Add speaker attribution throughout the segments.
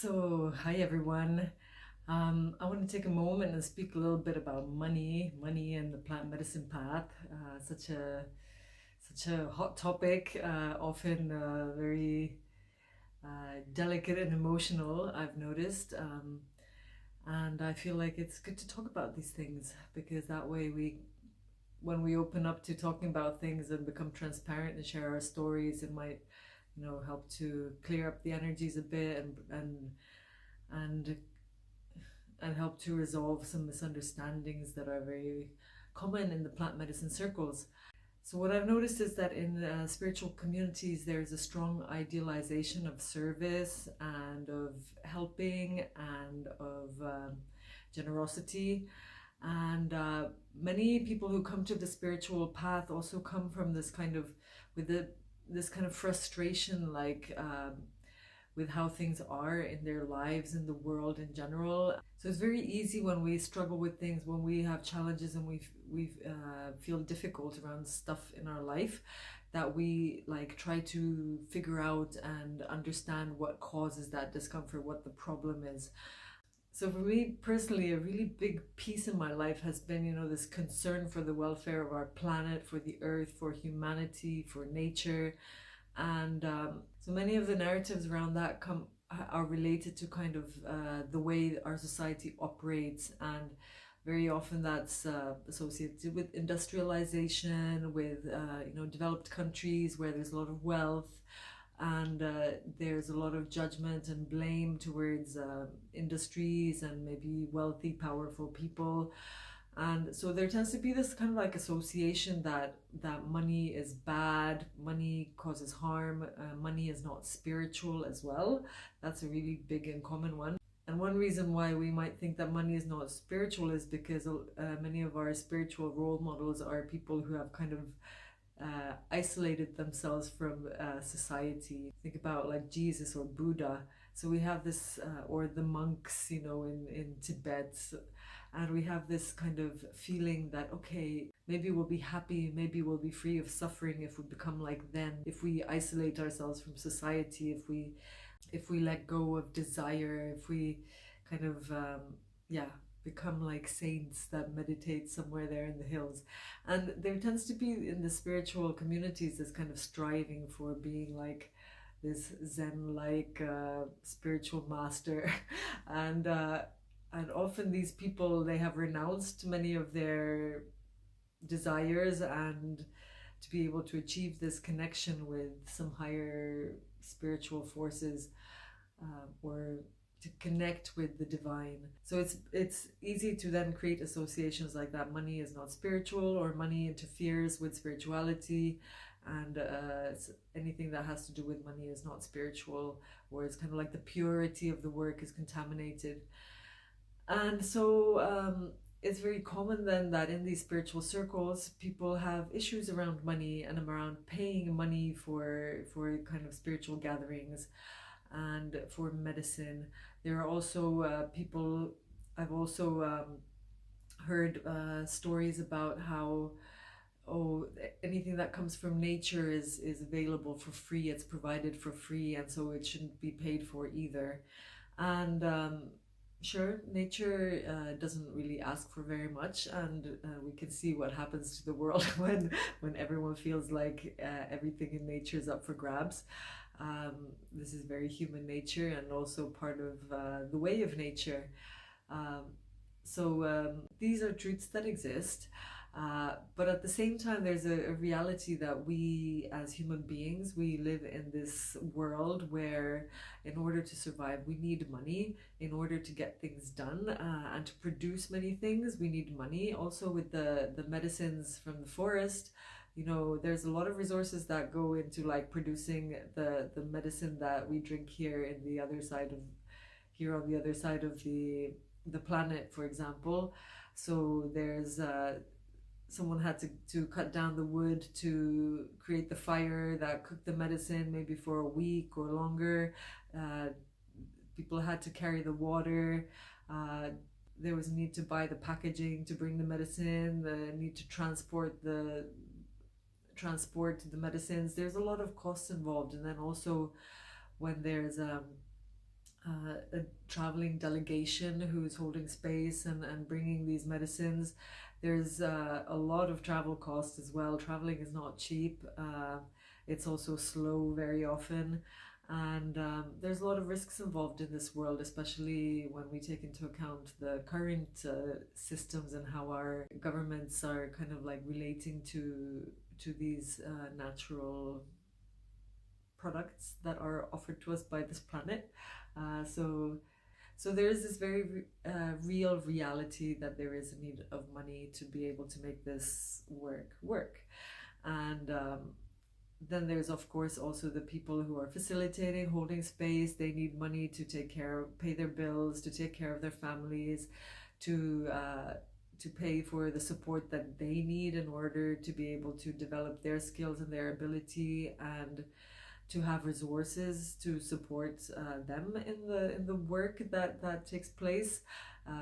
Speaker 1: Hi everyone. I want to take a moment and speak a little bit about money and the plant medicine path. Such a hot topic, often very delicate and emotional, I've noticed. And I feel like it's good to talk about these things because that way when we open up to talking about things and become transparent and share our stories, it might, help to clear up the energies a bit and and help to resolve some misunderstandings that are very common in the plant medicine circles. So, what I've noticed is that in spiritual communities, there's a strong idealization of service and of helping and of generosity. And many people who come to the spiritual path also come from this kind of frustration, with how things are in their lives, in the world in general. So it's very easy when we struggle with things, when we have challenges and we feel difficult around stuff in our life, that we like try to figure out and understand what causes that discomfort, what the problem is. So for me personally, a really big piece in my life has been, this concern for the welfare of our planet, for the earth, for humanity, for nature. And so many of the narratives around that are related to kind of the way our society operates, and very often that's associated with industrialization, with developed countries where there's a lot of wealth, and there's a lot of judgment and blame towards industries and maybe wealthy, powerful people. And so there tends to be this kind of like association that money is bad, money causes harm, money is not spiritual as well. That's a really big and common one. And one reason why we might think that money is not spiritual is because many of our spiritual role models are people who have kind of isolated themselves from society. Think about like Jesus or Buddha. So we have this, or the monks, in Tibet, and we have this kind of feeling that, okay, maybe we'll be happy, maybe we'll be free of suffering if we become like them, if we isolate ourselves from society, if we let go of desire, if we kind of become like saints that meditate somewhere there in the hills. And there tends to be in the spiritual communities this kind of striving for being like this zen-like spiritual master. and and often these people, they have renounced many of their desires, and to be able to achieve this connection with some higher spiritual forces, or to connect with the divine. So it's easy to then create associations like that. Money is not spiritual, or money interferes with spirituality, and anything that has to do with money is not spiritual, or it's kind of like the purity of the work is contaminated. And so it's very common then that in these spiritual circles, people have issues around money and around paying money for kind of spiritual gatherings and for medicine. There are also people, I've also heard stories about how, oh, anything that comes from nature is available for free, it's provided for free, and so it shouldn't be paid for either. And sure, nature doesn't really ask for very much, and we can see what happens to the world when everyone feels like everything in nature is up for grabs. This is very human nature, and also part of the way of nature. Um, these are truths that exist. But at the same time, there's a reality that we as human beings, we live in this world where in order to survive, we need money. In order to get things done and to produce many things, we need money. Also with the medicines from the forest, there's a lot of resources that go into like producing the medicine that we drink here on the other side of the planet, for example. So there's someone had to cut down the wood to create the fire that cooked the medicine, maybe for a week or longer. People had to carry the water. There was a need to buy the packaging to bring the medicine, the need to transport the medicines. There's a lot of costs involved. And then also when there's a traveling delegation who's holding space and bringing these medicines. There's a lot of travel cost as well. Traveling is not cheap. It's also slow very often. And there's a lot of risks involved in this world, especially when we take into account the current systems and how our governments are kind of like relating to these natural products that are offered to us by this planet. So there is this very real reality that there is a need of money to be able to make this work. And then there's of course also the people who are facilitating, holding space. They need money to pay their bills, to take care of their families, to pay for the support that they need in order to be able to develop their skills and their ability, and to have resources to support them in the work that takes place,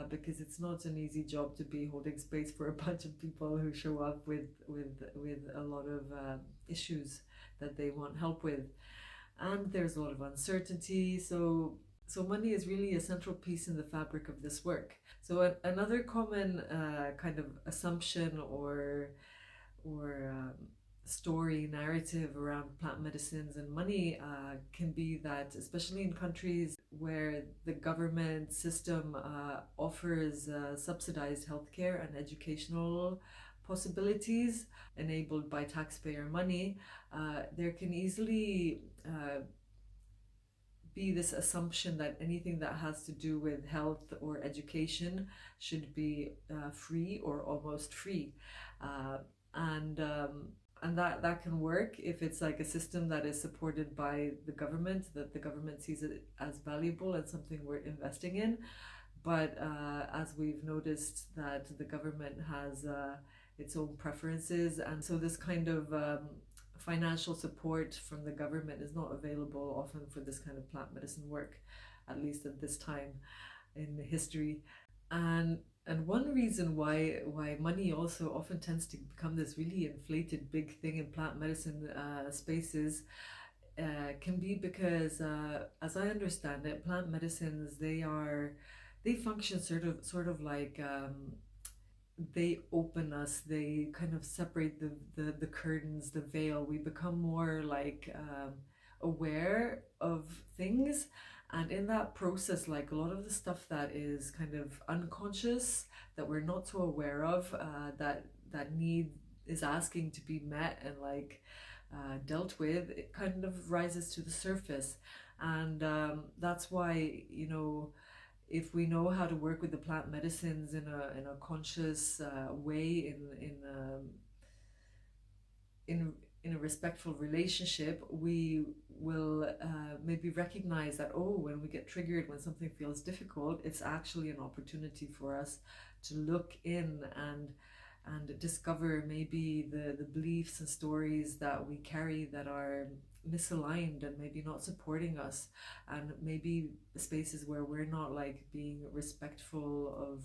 Speaker 1: because it's not an easy job to be holding space for a bunch of people who show up with a lot of issues that they want help with, and there's a lot of uncertainty. So money is really a central piece in the fabric of this work. So another common kind of assumption or story narrative around plant medicines and money can be that, especially in countries where the government system offers subsidized healthcare and educational possibilities enabled by taxpayer money, there can easily be this assumption that anything that has to do with health or education should be free or almost free. Uh, and and that can work if it's like a system that is supported by the government, that the government sees it as valuable and something we're investing in. But as we've noticed, that the government has its own preferences, and so this kind of financial support from the government is not available often for this kind of plant medicine work, at least at this time in history. And one reason why money also often tends to become this really inflated big thing in plant medicine spaces can be because, as I understand it, plant medicines, they function sort of like they open us, they kind of separate the curtains, the veil. We become more like aware of things, and in that process, like a lot of the stuff that is kind of unconscious, that we're not so aware of, that need is asking to be met and like dealt with, it kind of rises to the surface. And that's why, if we know how to work with the plant medicines in a conscious way, in in a respectful relationship, we will maybe recognize that, oh, when we get triggered, when something feels difficult, it's actually an opportunity for us to look in and discover maybe the beliefs and stories that we carry that are misaligned and maybe not supporting us, and maybe spaces where we're not like being respectful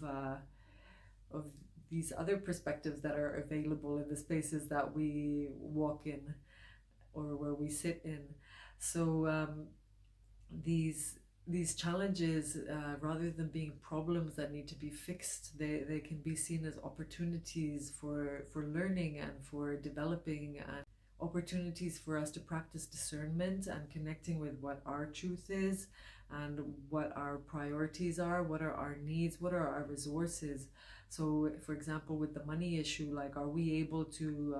Speaker 1: of these other perspectives that are available in the spaces that we walk in or where we sit in. So these challenges, rather than being problems that need to be fixed, they can be seen as opportunities for learning and for developing, and opportunities for us to practice discernment and connecting with what our truth is and what our priorities are, what are our needs, what are our resources. So for example, with the money issue, like, are we able to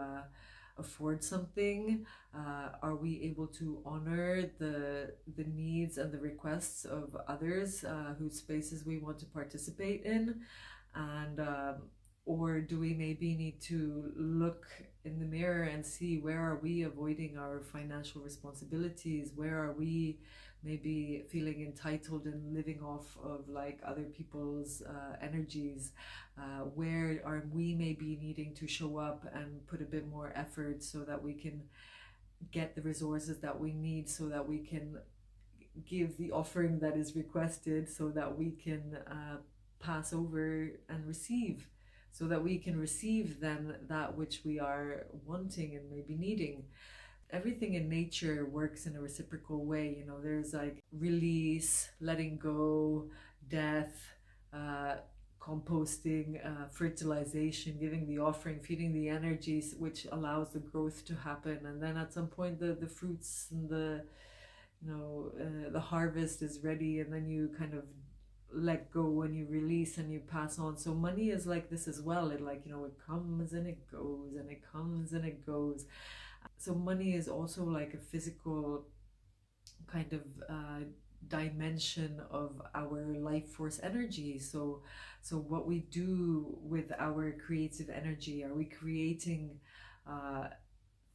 Speaker 1: afford something? Are we able to honor the needs and the requests of others whose spaces we want to participate in? And or do we maybe need to look in the mirror and see, where are we avoiding our financial responsibilities? Where are we maybe feeling entitled and living off of like other people's energies? Where are we maybe needing to show up and put a bit more effort so that we can get the resources that we need, so that we can give the offering that is requested, so that we can pass over and receive, so that we can receive then that which we are wanting and maybe needing. everything in nature works in a reciprocal way. You know, there's like release, letting go, death, uh, composting, fertilization, giving the offering, feeding the energies, which allows the growth to happen. And then at some point, the fruits and the harvest is ready, and then you kind of let go and you release and you pass on. So money is like this as well. It, like, it comes and it goes and it comes and it goes. So money is also like a physical kind of dimension of our life force energy. So what we do with our creative energy, are we creating uh,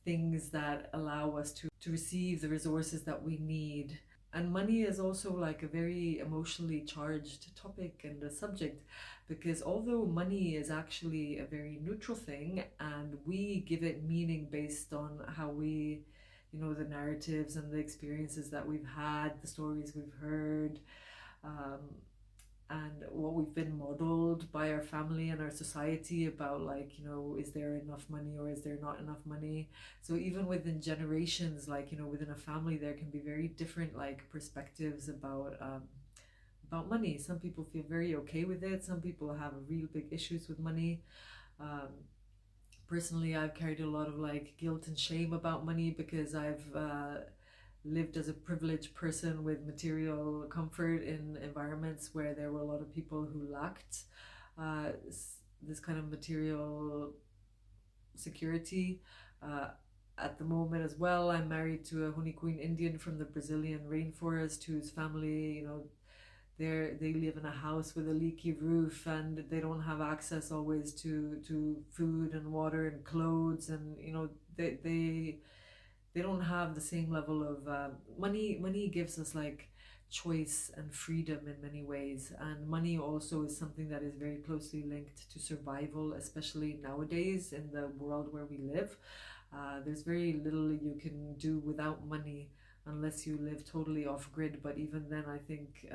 Speaker 1: things that allow us to receive the resources that we need? And money is also like a very emotionally charged topic and a subject, because although money is actually a very neutral thing and we give it meaning based on how we, the narratives and the experiences that we've had, the stories we've heard, um, and what we've been modeled by our family and our society about, like, is there enough money or is there not enough money? So even within generations, like, within a family, there can be very different like perspectives about money. Some people feel very okay with it, some people have real big issues with money. Personally, I've carried a lot of like guilt and shame about money because I've lived as a privileged person with material comfort in environments where there were a lot of people who lacked uh, this kind of material security. Uh, at the moment as well, I'm married to a Honey Queen Indian from the Brazilian rainforest whose family, they live in a house with a leaky roof, and they don't have access always to food and water and clothes, and they don't have the same level of money gives us like choice and freedom in many ways, and money also is something that is very closely linked to survival, especially nowadays in the world where we live. There's very little you can do without money unless you live totally off grid, but even then I think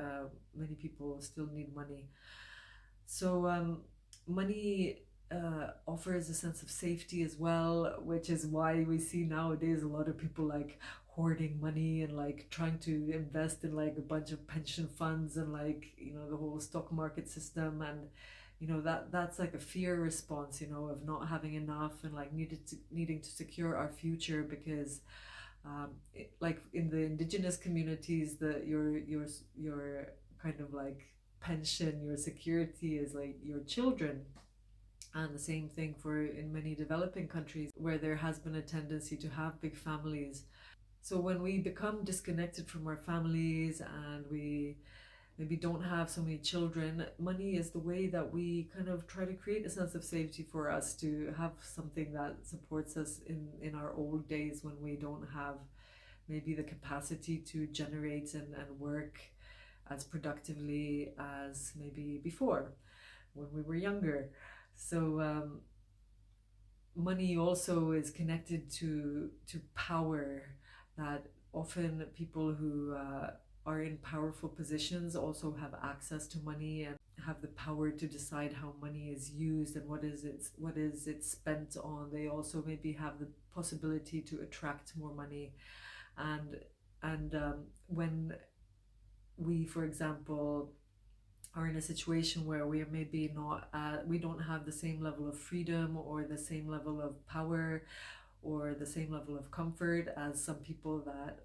Speaker 1: many people still need money. So money offers a sense of safety as well, which is why we see nowadays a lot of people like hoarding money and like trying to invest in like a bunch of pension funds and like the whole stock market system. And that's like a fear response, of not having enough and like needing to secure our future, because like in the indigenous communities, your kind of like pension, your security is like your children. And the same thing for in many developing countries where there has been a tendency to have big families. So when we become disconnected from our families and we maybe don't have so many children, money is the way that we kind of try to create a sense of safety for us, to have something that supports us in our old days when we don't have maybe the capacity to generate and work as productively as maybe before when we were younger. So money also is connected to power, that often people who are in powerful positions also have access to money and have the power to decide how money is used and what is it spent on. They also maybe have the possibility to attract more money. And when we, for example, are in a situation where we are maybe not we don't have the same level of freedom or the same level of power or the same level of comfort as some people that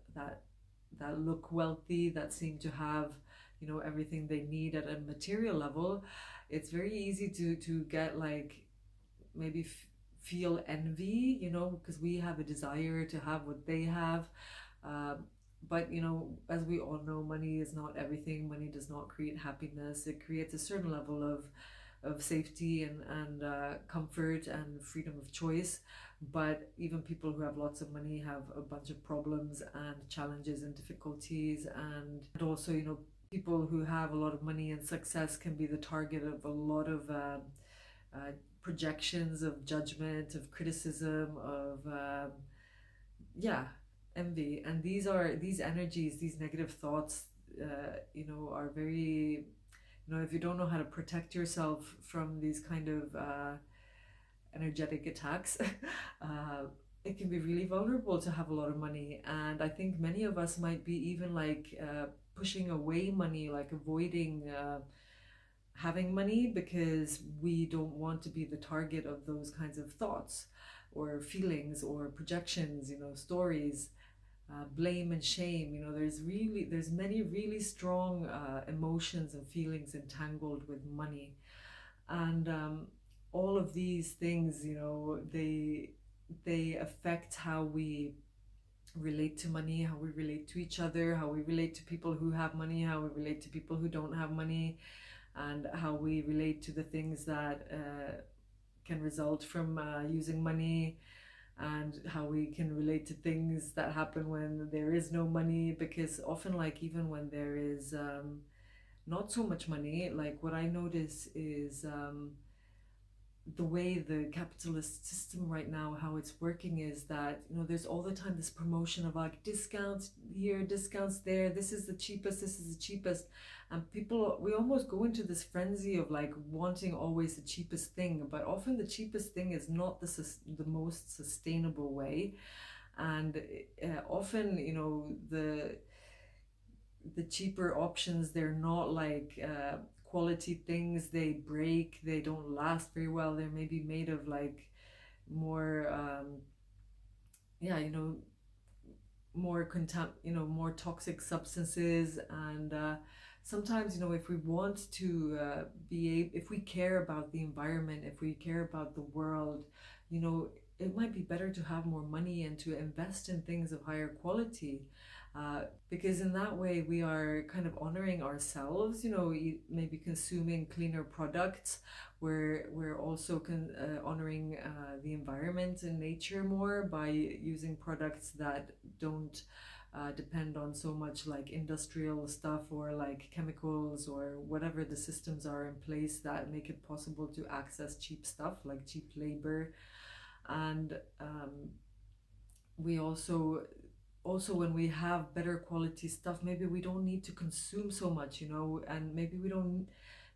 Speaker 1: look wealthy, that seem to have everything they need at a material level. It's very easy to get like maybe feel envy, because we have a desire to have what they have. um, but as we all know, money is not everything. Money does not create happiness. It creates a certain level of safety and comfort and freedom of choice. But even people who have lots of money have a bunch of problems and challenges and difficulties. And also, people who have a lot of money and success can be the target of a lot of uh, projections of judgment, of criticism, of yeah, envy. And these energies, these negative thoughts, are very, if you don't know how to protect yourself from these kind of energetic attacks, it can be really vulnerable to have a lot of money. And I think many of us might be even like pushing away money, like avoiding having money because we don't want to be the target of those kinds of thoughts or feelings or projections, stories, blame and shame. There's many really strong emotions and feelings entangled with money. And all of these things, they affect how we relate to money, how we relate to each other, how we relate to people who have money, how we relate to people who don't have money, and how we relate to the things that can result from using money, and how we can relate to things that happen when there is no money. Because often, like, even when there is not so much money, like what I notice is the way the capitalist system right now, how it's working, is that there's all the time this promotion of like discounts here, discounts there, this is the cheapest, this is the cheapest. And people, we almost go into this frenzy of like wanting always the cheapest thing, but often the cheapest thing is not the most sustainable way. And often, the cheaper options, they're not like quality things. They break, they don't last very well, they're maybe made of like more yeah, more toxic substances. And sometimes, if we want to if we care about the environment, if we care about the world, it might be better to have more money and to invest in things of higher quality, because in that way we are kind of honoring ourselves, maybe consuming cleaner products. We're also honoring the environment and nature more by using products that don't depend on so much like industrial stuff or like chemicals or whatever the systems are in place that make it possible to access cheap stuff like cheap labor. And we also when we have better quality stuff, maybe we don't need to consume so much, and maybe we don't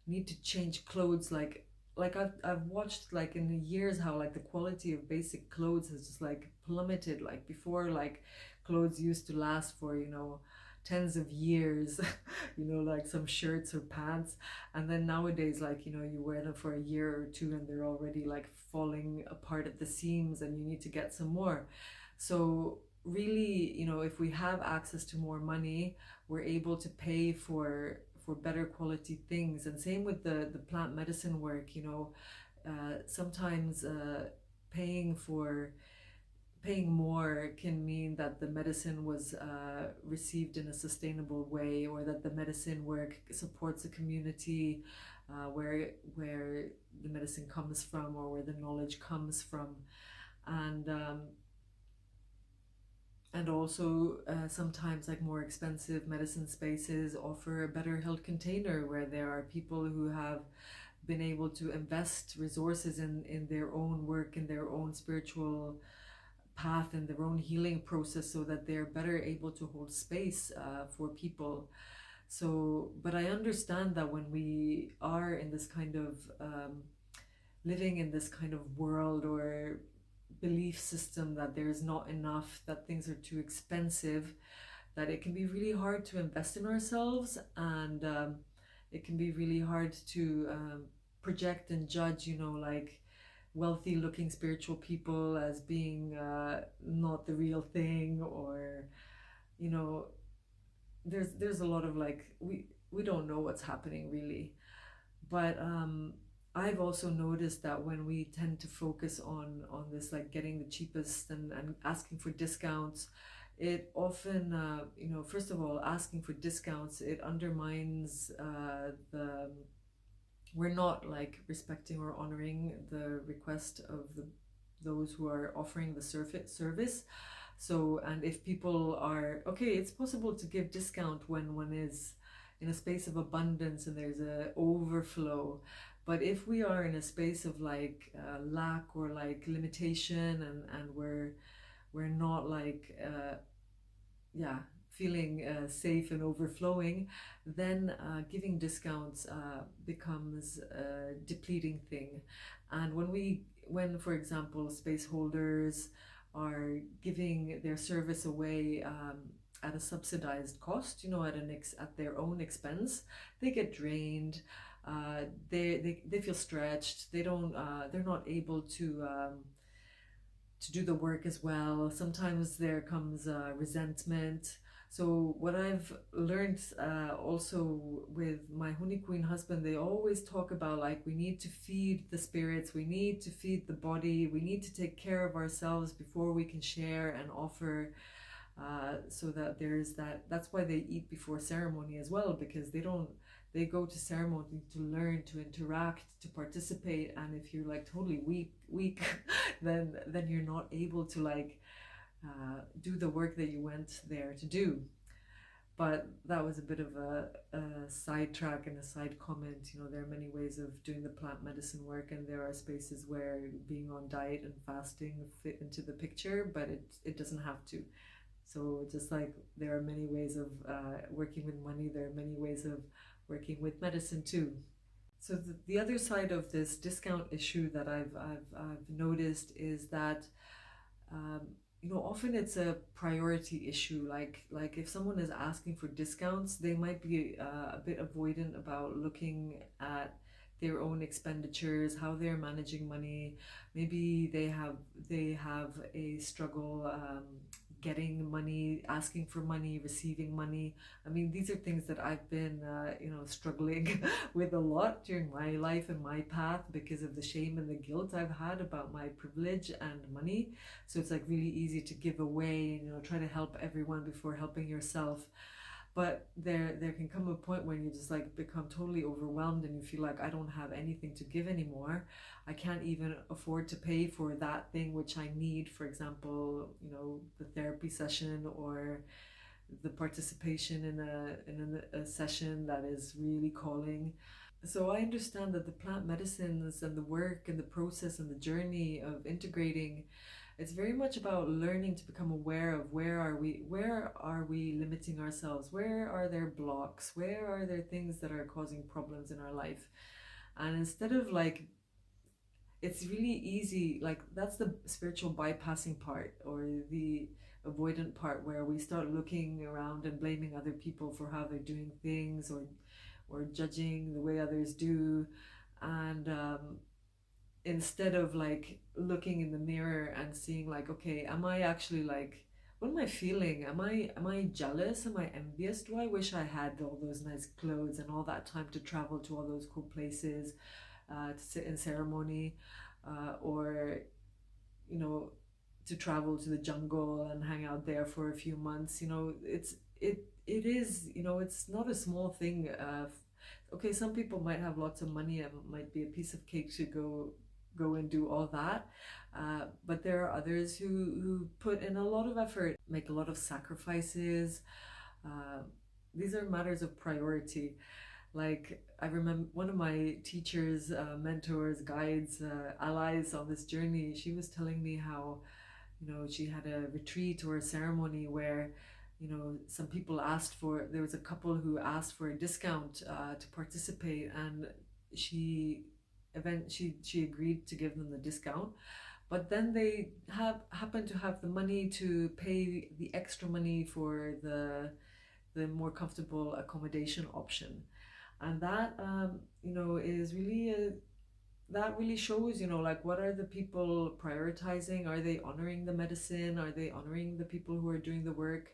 Speaker 1: need to change clothes. Like I've watched like in the years how like the quality of basic clothes has just like plummeted. Like before, like clothes used to last for tens of years, like some shirts or pants. And then nowadays, like, you wear them for a year or two and they're already like falling apart at the seams and you need to get some more. So really, if we have access to more money, we're able to pay for better quality things. And same with the plant medicine work. Sometimes paying for paying more can mean that the medicine was received in a sustainable way, or that the medicine work supports a community where the medicine comes from, or where the knowledge comes from. And also sometimes like more expensive medicine spaces offer a better held container, where there are people who have been able to invest resources in their own work, in their own spiritual path, in their own healing process, so that they're better able to hold space for people. So, but I understand that when we are in this kind of living in this kind of world or belief system that there's not enough, that things are too expensive, that it can be really hard to invest in ourselves. And it can be really hard to project and judge, like wealthy looking spiritual people as being not the real thing. Or you know there's a lot of like, we don't know what's happening really. But I've also noticed that when we tend to focus on this, like getting the cheapest and asking for discounts, it often first of all, asking for discounts, it undermines the we're not like respecting or honoring the request of those who are offering the service. So, and if people are okay, it's possible to give discount when one is in a space of abundance and there's a overflow. But if we are in a space of like lack or like limitation, and we're not like yeah, feeling safe and overflowing, then giving discounts becomes a depleting thing. And when for example, space holders are giving their service away at a subsidized cost, at their own expense, they get drained. They feel stretched. They're not able to do the work as well. Sometimes there comes resentment. So what I've learned also with my Honey Queen husband, they always talk about like we need to feed the spirits, we need to feed the body, we need to take care of ourselves before we can share and offer. So that there's that. That's why they eat before ceremony as well, because they go to ceremony to learn, to interact, to participate. And if you're like totally weak, then you're not able to like do the work that you went there to do. But that was a bit of a sidetrack and a side comment. There are many ways of doing the plant medicine work, and there are spaces where being on diet and fasting fit into the picture, but it doesn't have to. So just like there are many ways of working with money, there are many ways of working with medicine too. So the other side of this discount issue that I've noticed is that um, often it's a priority issue. Like if someone is asking for discounts, they might be a bit avoidant about looking at their own expenditures, how they're managing money. Maybe they have a struggle getting money, asking for money, receiving money. I mean, these are things that I've been struggling with a lot during my life and my path because of the shame and the guilt I've had about my privilege and money. So it's like really easy to give away, try to help everyone before helping yourself. But there can come a point when you just like become totally overwhelmed and you feel like I don't have anything to give anymore. I can't even afford to pay for that thing which I need, for example, the therapy session or the participation in a session that is really calling. So I understand that the plant medicines and the work and the process and the journey of integrating, it's very much about learning to become aware of where are we limiting ourselves, where are there blocks, where are there things that are causing problems in our life. And instead of like, it's really easy, like that's the spiritual bypassing part, or the avoidant part, where we start looking around and blaming other people for how they're doing things, or judging the way others do. And instead of like looking in the mirror and seeing like, okay, am I actually like, what am I feeling? Am I jealous? Am I envious? Do I wish I had all those nice clothes and all that time to travel to all those cool places, to sit in ceremony, or you know to travel to the jungle and hang out there for a few months. It's not a small thing. Okay, some people might have lots of money and it might be a piece of cake to go and do all that, but there are others who put in a lot of effort, make a lot of sacrifices. uh, these are matters of priority. Like, I remember one of my teachers, mentors, guides, allies on this journey, she was telling me how, she had a retreat or a ceremony where, some people there was a couple who asked for a discount to participate, and she she agreed to give them the discount. But then they happened to have the money to pay the extra money for the more comfortable accommodation option. And that is really that really shows, like, what are the people prioritizing? Are they honoring the medicine? Are they honoring the people who are doing the work?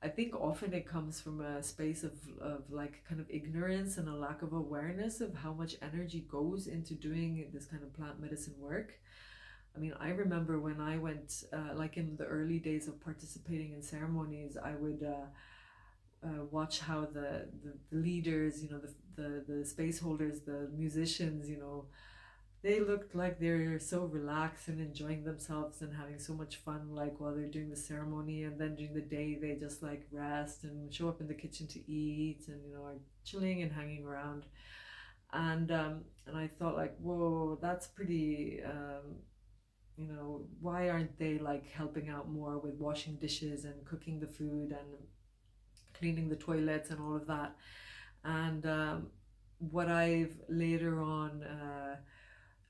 Speaker 1: I think often it comes from a space of like kind of ignorance and a lack of awareness of how much energy goes into doing this kind of plant medicine work. I mean, I remember when I went, like in the early days of participating in ceremonies, I would watch how the leaders, the space holders, the musicians, they looked like they're so relaxed and enjoying themselves and having so much fun, like while they're doing the ceremony. And then during the day, they just like rest and show up in the kitchen to eat, and are chilling and hanging around. And I thought like, whoa, that's pretty. Why aren't they like helping out more with washing dishes and cooking the food and cleaning the toilets and all of that? And what I've later on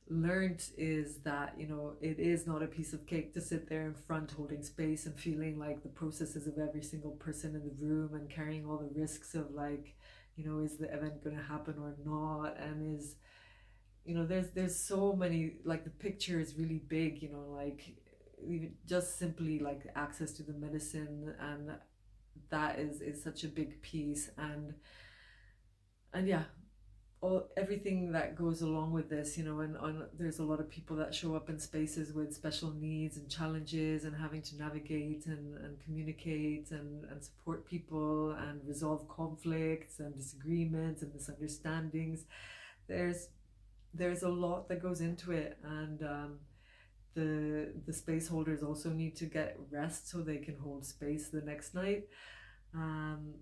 Speaker 1: learned is that, you know, it is not a piece of cake to sit there in front holding space and feeling like the processes of every single person in the room and carrying all the risks of like, you know, is the event going to happen or not, and is, you know, there's so many, like the picture is really big, you know, like even just simply like access to the medicine, and that is such a big piece. And yeah, all everything that goes along with this, you know, and there's a lot of people that show up in spaces with special needs and challenges and having to navigate and communicate and support people and resolve conflicts and disagreements and misunderstandings. There's a lot that goes into it, and the space holders also need to get rest so they can hold space the next night. um,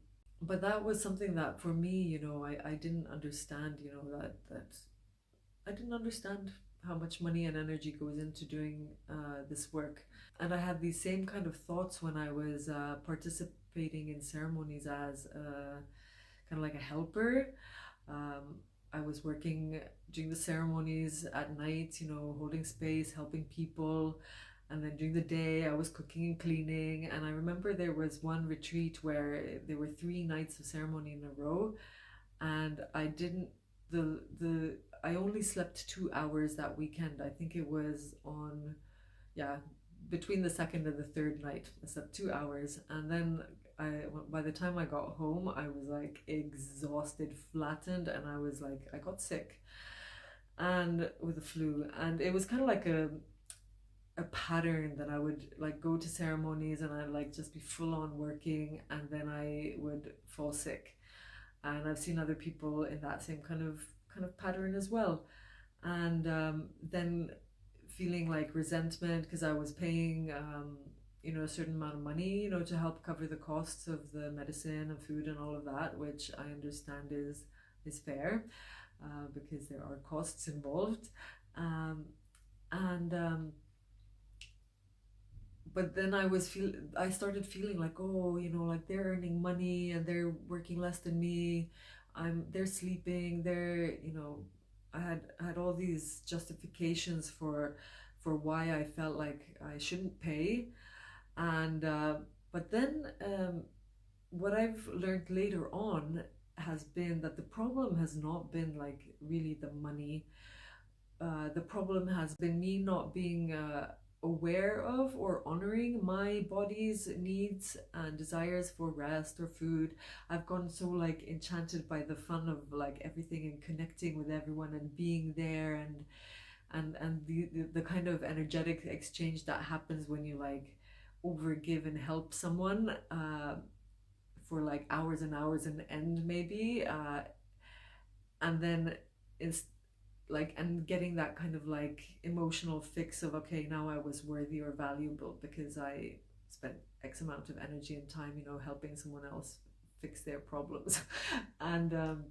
Speaker 1: but that was something that for me, you know, I didn't understand, you know, that I didn't understand how much money and energy goes into doing this work. And I had these same kind of thoughts when I was participating in ceremonies as kind of like a helper. um, I was working during the ceremonies at night, you know, holding space, helping people. And then during the day, I was cooking and cleaning. And I remember there was one retreat where there were 3 nights of ceremony in a row. And I didn't, I only slept 2 hours that weekend. I think it was on, yeah, between the second and the third night. I slept 2 hours. And then I, by the time I got home, I was like exhausted, flattened, and I was like, I got sick and with the flu. And it was kind of like a pattern that I would like go to ceremonies and I'd like just be full on working, and then I would fall sick. And I've seen other people in that same kind of pattern as well. And then feeling like resentment because I was paying you know, a certain amount of money, you know, to help cover the costs of the medicine and food and all of that, which I understand is fair, because there are costs involved. And but then I started feeling like, oh, you know, like they're earning money and they're working less than me. They're sleeping, they're, you know, I had all these justifications for why I felt like I shouldn't pay. And but then what I've learned later on has been that the problem has not been like really the money. The problem has been me not being aware of or honoring my body's needs and desires for rest or food. I've gone so like enchanted by the fun of like everything and connecting with everyone and being there, and the kind of energetic exchange that happens when you like overgive and help someone for like hours and hours and end maybe, and then it's like, and getting that kind of like emotional fix of, okay, now I was worthy or valuable because I spent X amount of energy and time, you know, helping someone else fix their problems. And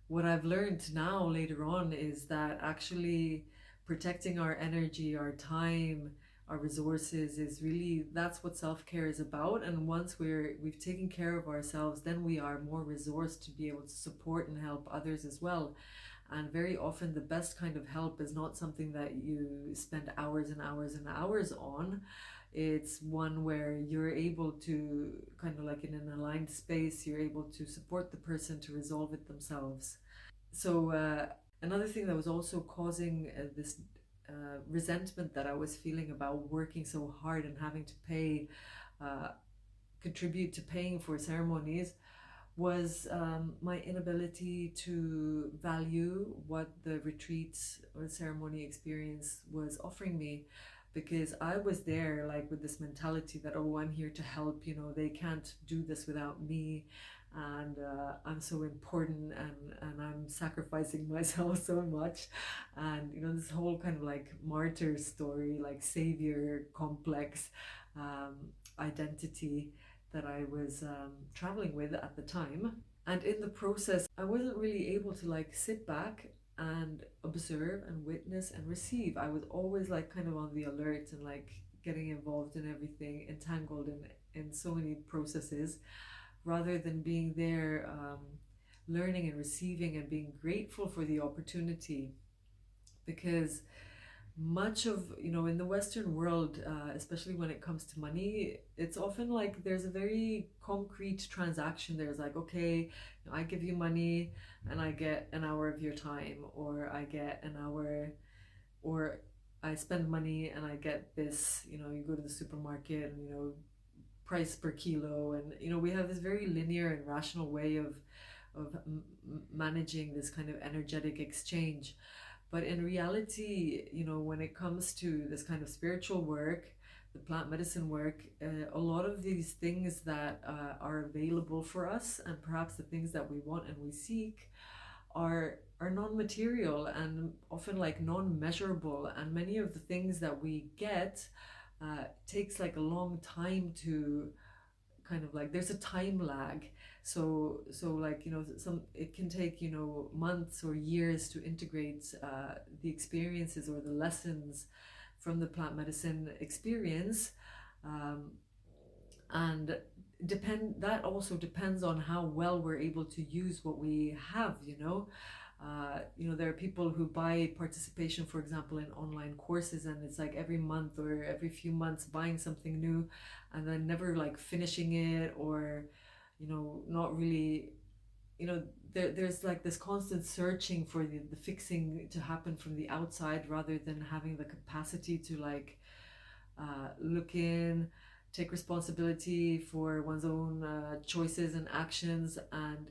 Speaker 1: what I've learned now later on is that actually protecting our energy, our time, our resources is really, that's what self-care is about. And once we've taken care of ourselves, then we are more resourced to be able to support and help others as well. And very often the best kind of help is not something that you spend hours and hours and hours on. It's one where you're able to kind of like in an aligned space, you're able to support the person to resolve it themselves. So another thing that was also causing this resentment that I was feeling about working so hard and having to pay, uh, contribute to paying for ceremonies, was my inability to value what the retreat or ceremony experience was offering me. Because I was there like with this mentality that, oh, I'm here to help, you know, they can't do this without me, and I'm so important, and I'm sacrificing myself so much. And you know, this whole kind of like martyr story, like savior complex, um, identity that I was traveling with at the time. And in the process, I wasn't really able to like sit back and observe and witness and receive. I was always like kind of on the alert and like getting involved in everything, entangled in so many processes, rather than being there, learning and receiving and being grateful for the opportunity. because much of, in the Western world, especially when it comes to money, it's often like there's a very concrete transaction. There's like, okay, I give you money and I get an hour of your time, or I get an hour, or I spend money and I get this. You go to the supermarket and, price per kilo, and we have this very linear and rational way of managing this kind of energetic exchange. But in reality, when it comes to this kind of spiritual work, the plant medicine work, a lot of these things that are available for us, and perhaps the things that we want and we seek, are non-material and often like non-measurable. And many of the things that we get takes like a long time to kind of like, there's a time lag. So like, some, it can take, months or years to integrate the experiences or the lessons from the plant medicine experience. And that also depends on how well we're able to use what we have. There are people who buy participation, for example, in online courses, and it's like every month or every few months buying something new and then never like finishing it, or not really, there's like this constant searching for the fixing to happen from the outside, rather than having the capacity to like look in, take responsibility for one's own choices and actions. And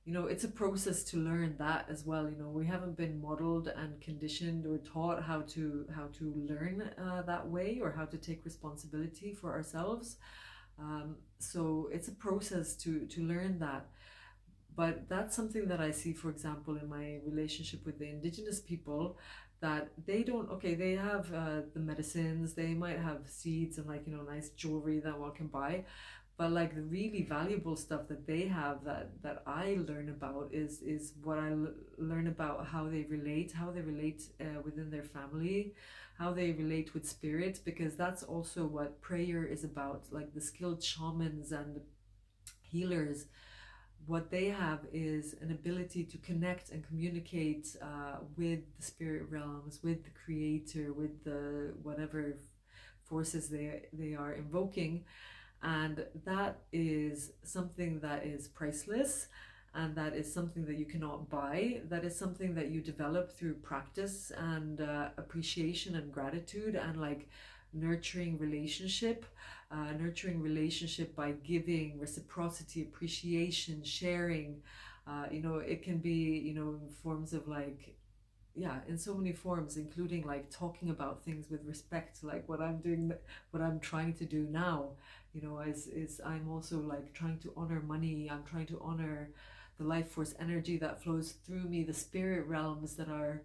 Speaker 1: it's a process to learn that as well. We haven't been modeled and conditioned or taught how to learn that way, or how to take responsibility for ourselves. So it's a process to learn that. But that's something that I see, for example, in my relationship with the indigenous people, that they don't, okay, they have the medicines, they might have seeds and like, nice jewelry that one can buy. But like the really valuable stuff that they have, that I learn about, is what I learn about how they relate within their family, how they relate with spirit, because that's also what prayer is about. Like the skilled shamans and healers, what they have is an ability to connect and communicate with the spirit realms, with the creator, with the whatever forces they are invoking. And that is something that is priceless, and that is something that you cannot buy. That is something that you develop through practice and appreciation and gratitude, and like nurturing relationship by giving, reciprocity, appreciation, sharing. It can be, in forms of like, yeah, in so many forms, including like talking about things with respect, like what I'm doing, what I'm trying to do now, is I'm also like trying to honor money. I'm trying to honor the life force energy that flows through me, the spirit realms that are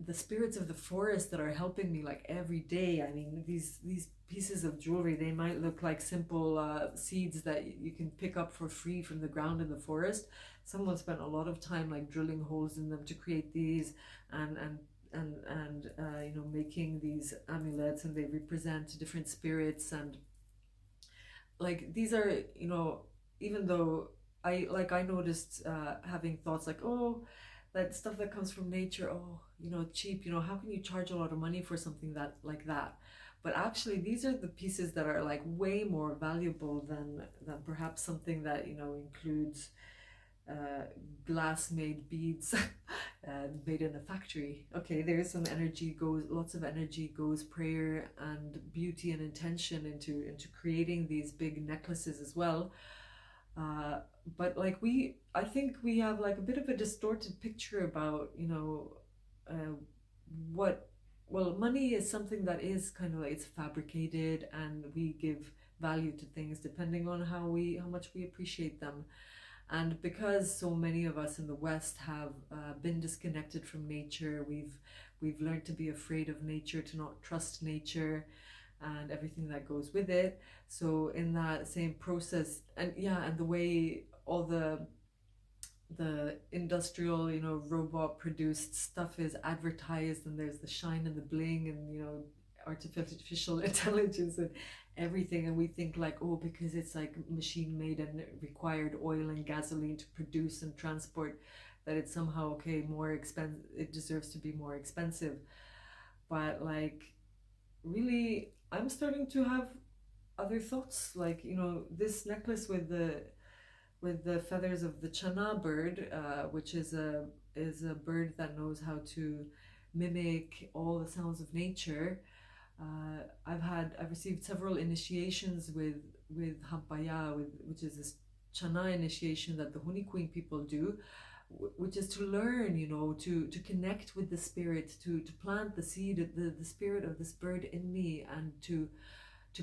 Speaker 1: the spirits of the forest that are helping me like every day. I mean, these pieces of jewelry, they might look like simple seeds that you can pick up for free from the ground in the forest. Someone spent a lot of time like drilling holes in them to create these, and making these amulets, and they represent different spirits. And like these are, even though I noticed having thoughts like, oh, that stuff that comes from nature, oh, cheap, how can you charge a lot of money for something that like that? But actually these are the pieces that are like way more valuable than perhaps something that includes glass made beads made in a factory. Okay, there's some energy goes, lots of energy goes, prayer and beauty and intention into creating these big necklaces as well. But like I think we have like a bit of a distorted picture about uh, what well, money is something that is kind of like, it's fabricated, and we give value to things depending on how much we appreciate them. And because so many of us in the West have been disconnected from nature, we've learned to be afraid of nature, to not trust nature and everything that goes with it. So in that same process, and yeah, and the way all the industrial, robot produced stuff is advertised, and there's the shine and the bling, and artificial intelligence and everything, and we think like, oh, because it's like machine made and it required oil and gasoline to produce and transport that it's somehow okay, more expensive, it deserves to be more expensive. But like, really, I'm starting to have other thoughts, like, this necklace with the feathers of the chana bird, which is a bird that knows how to mimic all the sounds of nature. I've received several initiations with Hampaya, which is this chana initiation that the Honey Queen people do, which is to learn, to connect with the spirit, to plant the seed, the spirit of this bird in me, and to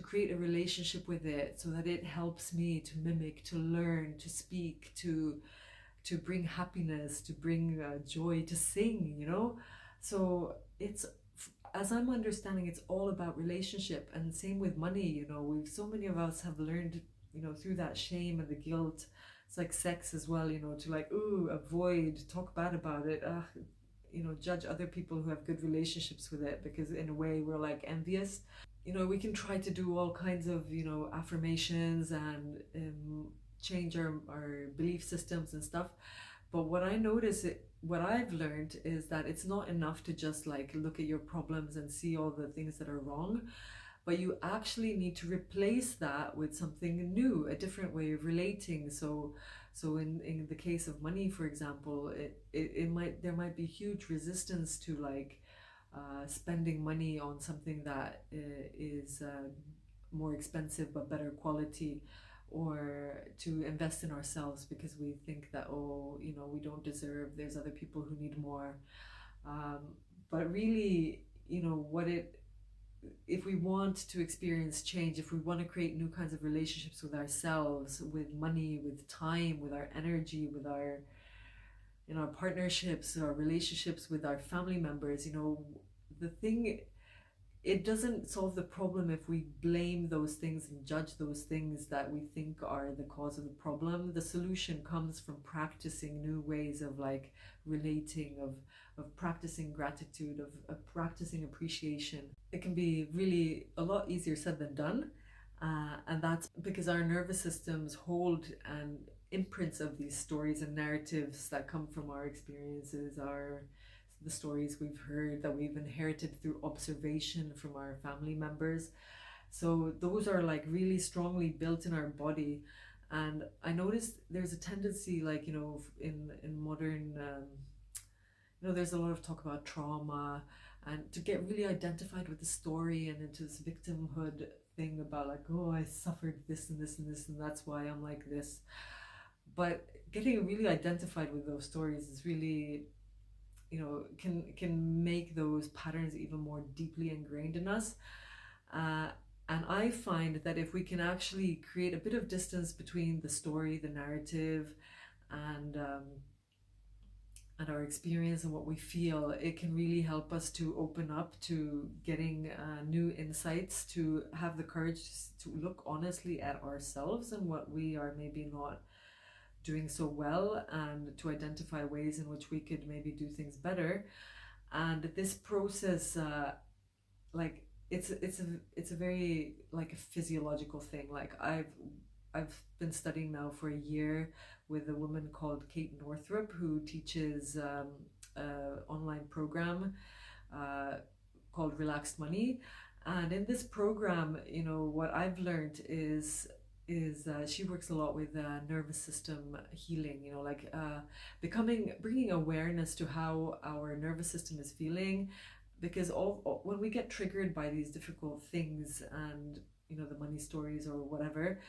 Speaker 1: create a relationship with it so that it helps me to mimic, to learn, to speak, to bring happiness, to bring joy, to sing, So it's, as I'm understanding, it's all about relationship. And same with money, we've, so many of us have learned, through that shame and the guilt. It's like sex as well, to like, ooh, avoid, talk bad about it, judge other people who have good relationships with it, because in a way we're like envious. We can try to do all kinds of, affirmations and change our belief systems and stuff. But what I've learned is that it's not enough to just like look at your problems and see all the things that are wrong, but you actually need to replace that with something new, a different way of relating. So in the case of money, for example, there might be huge resistance to like spending money on something that is more expensive but better quality, or to invest in ourselves because we think that, oh, we don't deserve, there's other people who need more. um, but really, what it if we want to experience change, if we want to create new kinds of relationships with ourselves, with money, with time, with our energy, with our partnerships, our relationships with our family members, the thing, it doesn't solve the problem if we blame those things and judge those things that we think are the cause of the problem. The solution comes from practicing new ways of like relating, of practicing gratitude, of practicing appreciation. It can be really a lot easier said than done. And that's because our nervous systems hold and imprints of these stories and narratives that come from our experiences, the stories we've heard, that we've inherited through observation from our family members. So those are like really strongly built in our body. And I noticed there's a tendency, like, in modern, there's a lot of talk about trauma, and to get really identified with the story and into this victimhood thing about like, oh, I suffered this and this and this, and that's why I'm like this. But getting really identified with those stories is really, can make those patterns even more deeply ingrained in us. Uh, and I find that if we can actually create a bit of distance between the story, the narrative, and our experience and what we feel, it can really help us to open up to getting new insights, to have the courage to look honestly at ourselves and what we are maybe not doing so well, and to identify ways in which we could maybe do things better. And this process, like, it's a very like a physiological thing. Like, I've been studying now for a year with a woman called Kate Northrup, who teaches an online program uh, called Relaxed Money. And in this program, what I've learned is she works a lot with nervous system healing, like bringing awareness to how our nervous system is feeling, because when we get triggered by these difficult things, and the money stories or whatever,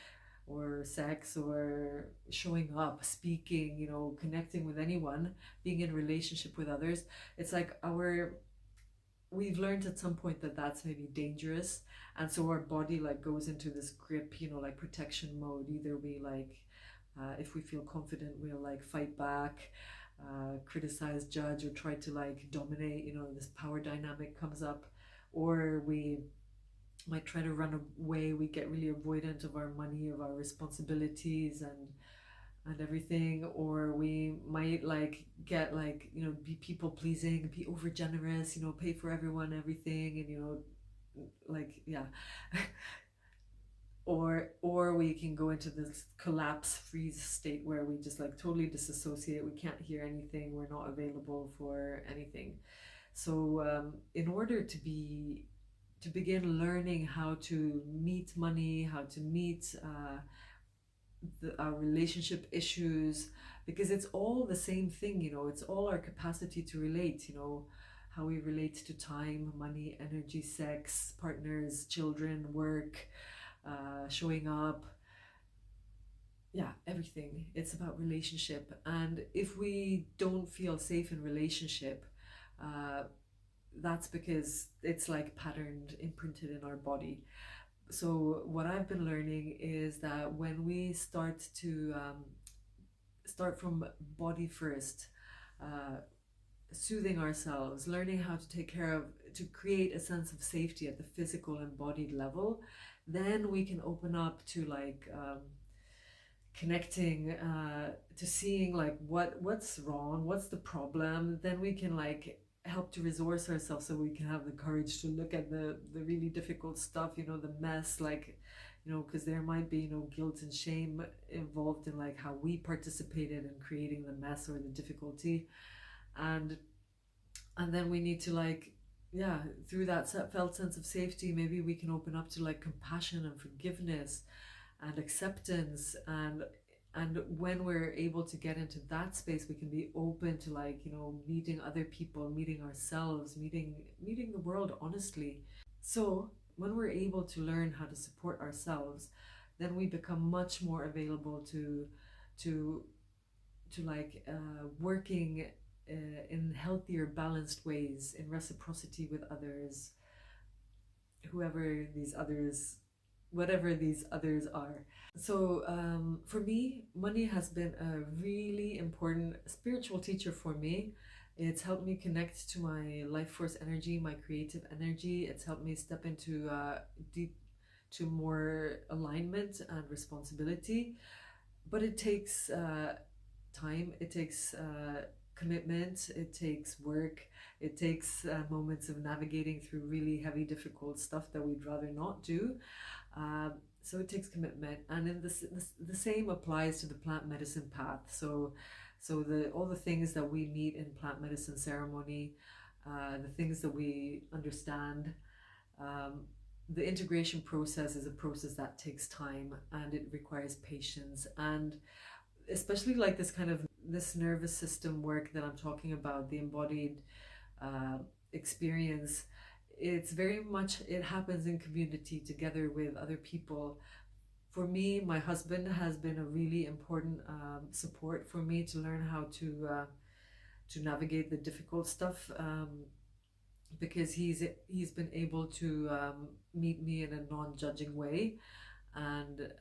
Speaker 1: or sex, or showing up, speaking, connecting with anyone, being in relationship with others, it's like we've learned at some point that that's maybe dangerous. And so our body like goes into this grip, like protection mode. Either we like if we feel confident, we'll like fight back, criticize, judge, or try to like dominate, this power dynamic comes up. Or we might try to run away, we get really avoidant of our money, of our responsibilities, and everything. Or we might like get like, be people pleasing, be over generous, pay for everyone everything, and like, yeah. or we can go into this collapse freeze state where we just like totally disassociate. We can't hear anything, we're not available for anything. So in order to begin learning how to meet money, how to meet our relationship issues, because it's all the same thing, you know, it's all our capacity to relate, you know, how we relate to time, money, energy, sex, partners, children, work, showing up. Yeah, everything. It's about relationship. And if we don't feel safe in relationship, uh, that's because it's like patterned, imprinted in our body. So what I've been learning is that when we start from body first, uh, soothing ourselves, learning how to take care of, to create a sense of safety at the physical embodied level, then we can open up to like connecting, to seeing like what's wrong, what's the problem. Then we can like help to resource ourselves so we can have the courage to look at the really difficult stuff, you know, the mess, like, you know, because there might be, you know, guilt and shame involved in like how we participated in creating the mess or the difficulty. And and then we need to like, yeah, through that felt sense of safety, maybe we can open up to like compassion and forgiveness and acceptance. And when we're able to get into that space, we can be open to like, you know, meeting other people, meeting ourselves, meeting the world honestly. So when we're able to learn how to support ourselves, then we become much more available to like working in healthier, balanced ways, in reciprocity with others, whoever these others, whatever these others are. So for me, money has been a really important spiritual teacher for me. It's helped me connect to my life force energy, my creative energy. It's helped me step into deep, to more alignment and responsibility. But it takes time, it takes commitment, it takes work, it takes moments of navigating through really heavy, difficult stuff that we'd rather not do. So it takes commitment, and in the same applies to the plant medicine path. So the all the things that we meet in plant medicine ceremony, the things that we understand, um, the integration process is a process that takes time and it requires patience. And especially like this kind of this nervous system work that I'm talking about, the embodied uh, experience, it's very much, it happens in community together with other people. For me, my husband has been a really important support for me to learn how to navigate the difficult stuff, because he's been able to meet me in a non-judging way. And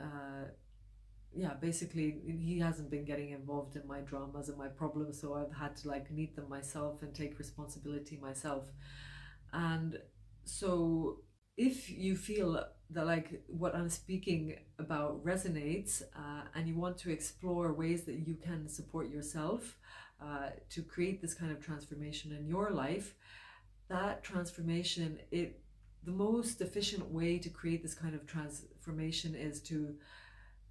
Speaker 1: yeah, basically he hasn't been getting involved in my dramas and my problems, so I've had to like meet them myself and take responsibility myself. And so if you feel that like what I'm speaking about resonates, and you want to explore ways that you can support yourself to create this kind of transformation in your life, that transformation, it the most efficient way to create this kind of transformation is to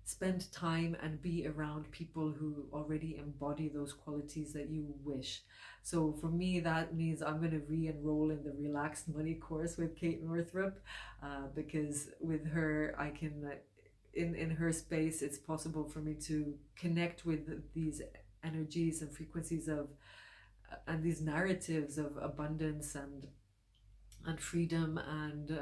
Speaker 1: spend time and be around people who already embody those qualities that you wish. So for me, that means I'm going to re-enroll in the Relaxed Money course with Kate Northrup, because with her, I can, in her space, it's possible for me to connect with these energies and frequencies of, and these narratives of abundance and freedom and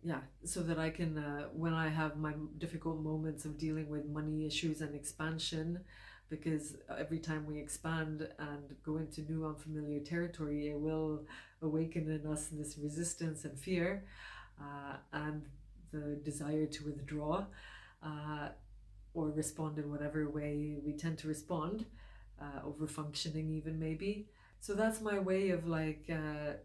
Speaker 1: yeah, so that I can, when I have my difficult moments of dealing with money issues and expansion, because every time we expand and go into new unfamiliar territory, it will awaken in us this resistance and fear, and the desire to withdraw, uh, or respond in whatever way we tend to respond, over functioning even maybe. So that's my way of like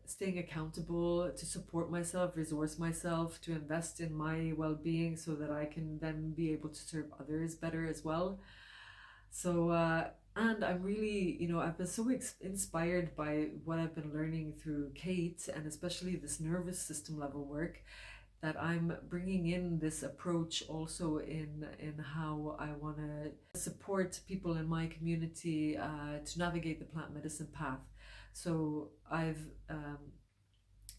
Speaker 1: staying accountable, to support myself, resource myself, to invest in my well-being so that I can then be able to serve others better as well. So and I'm really, you know, I've been so inspired by what I've been learning through Kate, and especially this nervous system level work. that I'm bringing in this approach also in how I want to support people in my community to navigate the plant medicine path. So I've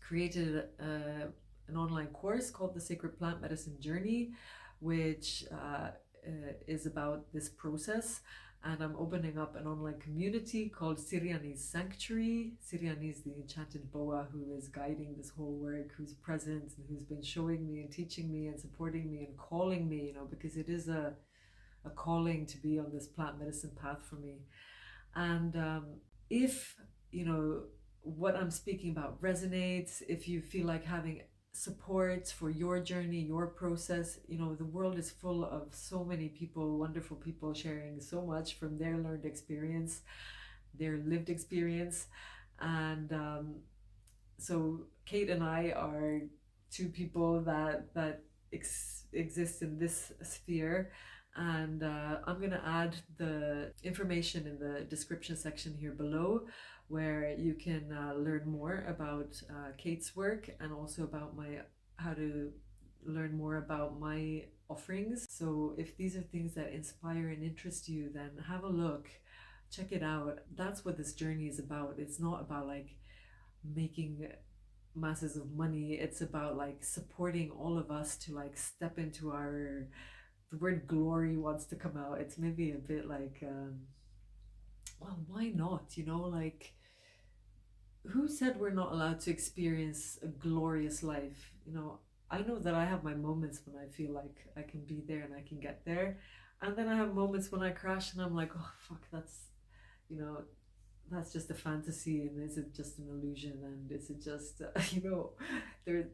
Speaker 1: created an online course called the Sacred Plant Medicine Journey, which is about this process. And I'm opening up an online community called Siriani's Sanctuary. Siriani is the enchanted boa who is guiding this whole work, who's present and who's been showing me and teaching me and supporting me and calling me, because it is a calling to be on this plant medicine path for me. And if, you know, what I'm speaking about resonates, if you feel like having support for your journey, your process, the world is full of so many people, wonderful people sharing so much from their learned experience, their lived experience. And so Kate and I are two people that exist in this sphere, and I'm going to add the information in the description section here below, where you can learn more about Kate's work and also about how to learn more about my offerings. So if these are things that inspire and interest you, then have a look, check it out. That's what this journey is about. It's not about like making masses of money. It's about like supporting all of us to like step into our, the word glory wants to come out. It's maybe a bit like well, why not, like, who said we're not allowed to experience a glorious life? I know that I have my moments when I feel like I can be there and I can get there, and then I have moments when I crash and I'm like, oh fuck, you know that's just a fantasy, and is it just an illusion, and is it just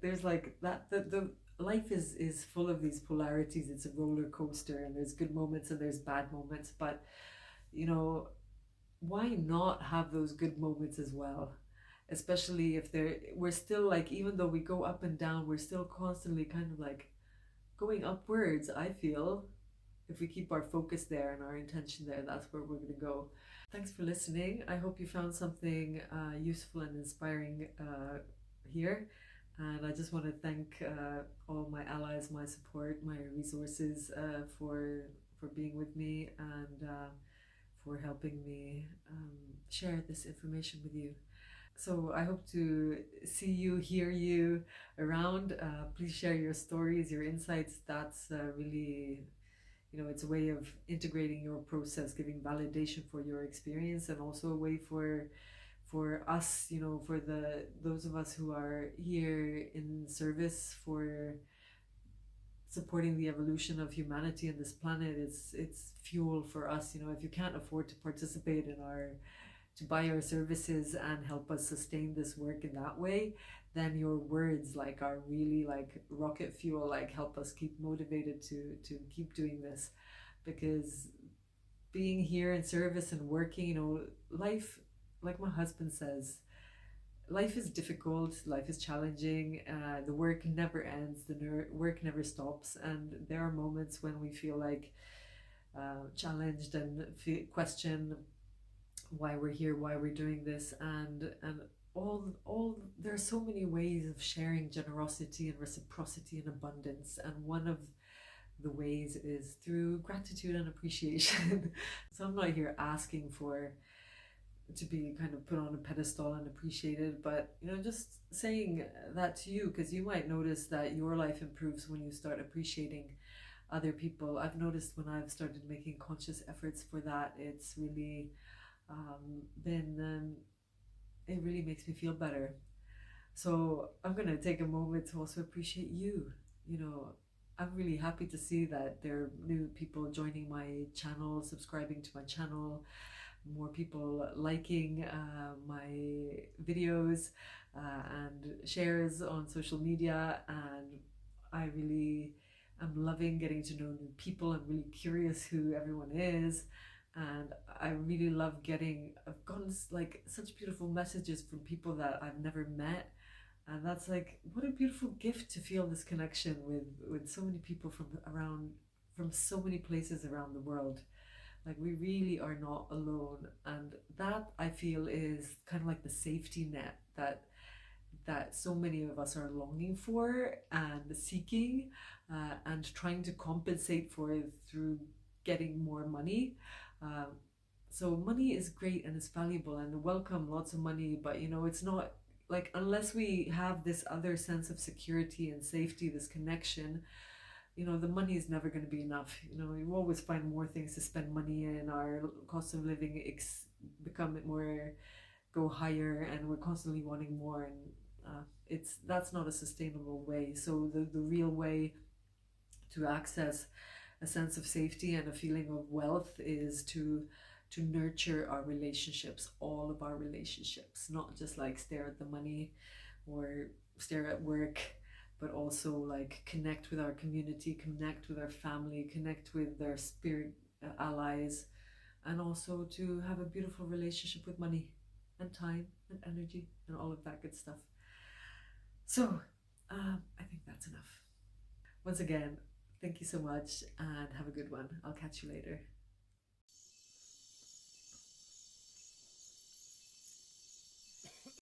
Speaker 1: there's like that, the life is full of these polarities. It's a roller coaster, and there's good moments and there's bad moments, but you know why not have those good moments as well, especially if we're still like, even though we go up and down, we're still constantly kind of like going upwards. I feel if we keep our focus there and our intention there, that's where we're going to go. Thanks for listening. I hope you found something useful and inspiring here. And I just want to thank all my allies, my support, my resources for being with me, and for helping me share this information with you. So I hope to see you, hear you around. Please share your stories, your insights. That's really, it's a way of integrating your process, giving validation for your experience, and also a way for us, for those of us who are here in service for supporting the evolution of humanity on this planet. It's fuel for us. If you can't afford to participate in our to buy our services and help us sustain this work in that way, then your words like are really like rocket fuel, like help us keep motivated to keep doing this. Because being here in service and working, life, like my husband says, life is difficult, life is challenging, the work never ends, the work never stops, and there are moments when we feel like challenged and question why we're here, why we're doing this, and all there are so many ways of sharing generosity and reciprocity and abundance, and one of the ways is through gratitude and appreciation. So I'm not here asking for to be kind of put on a pedestal and appreciated, but just saying that to you, because you might notice that your life improves when you start appreciating other people. I've noticed when I've started making conscious efforts for that, it's really been it really makes me feel better. So I'm gonna take a moment to also appreciate you. I'm really happy to see that there are new people joining my channel, subscribing to my channel, more people liking my videos and shares on social media, and I really am loving getting to know new people. I'm really curious who everyone is, and I really love I've gotten like such beautiful messages from people that I've never met, and that's like, what a beautiful gift to feel this connection with so many people from so many places around the world. Like, we really are not alone, and that I feel is kind of like the safety net that so many of us are longing for and seeking, and trying to compensate for it through getting more money. Um, so money is great and it's valuable and welcome lots of money, but it's not like, unless we have this other sense of security and safety, this connection, the money is never going to be enough. You always find more things to spend money in. Our cost of living become more, go higher, and we're constantly wanting more, and that's not a sustainable way. So the real way to access a sense of safety and a feeling of wealth is to nurture our relationships, all of our relationships, not just like stare at the money or stare at work, but also like connect with our community, connect with our family, connect with our spirit allies, and also to have a beautiful relationship with money and time and energy and all of that good stuff. So I think that's enough. Once again, thank you so much and have a good one. I'll catch you later.